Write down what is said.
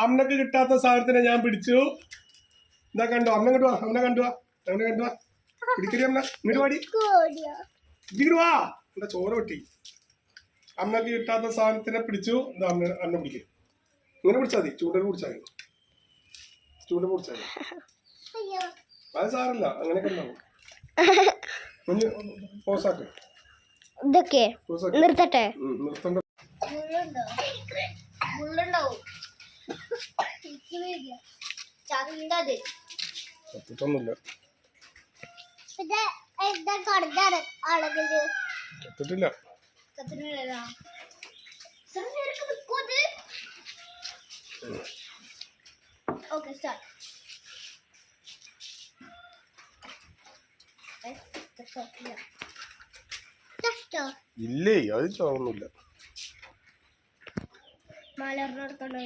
അമ്മക്ക് കിട്ടാത്ത സാധനത്തിനെ ഞാൻ പിടിച്ചു. എന്താ കണ്ടോ? അമ്മ കണ്ടുവാ, അമ്മനെ കണ്ടുവാ, അമ്മനെ കണ്ടുവാ. പിടിക്കടി അമ്മ, ഇങ്ങോട്ട് പാടി ഇങ്ങോട്ട് വാ. എന്താ ചോര വെട്ടി. അമ്മക്ക് കിട്ടാത്ത സാധനത്തിനെ പിടിച്ചു. എന്താ അമ്മ അമ്മ പിടിക്കും. ഇങ്ങനെ പിടിച്ചാൽ മതി, ചൂണ്ടൽ പിടിച്ചാൽ മതി. ചൂണ്ടൽ പിടിച്ചാൽ മതി. അത് സാരല്ല, അങ്ങനെയൊക്കെ ഉണ്ടാവും. പോസാക്ക് ഇതൊക്കെ നിർത്തട്ടെ. നിർത്തണ്ട. ചത്തിട്ടൊന്നുമില്ല. ചത്തിട്ടില്ല. Okay start. ഇല്ലേ, അത് ചാവുന്നില്ല. മലർന്നെടുക്കണ്ടോ?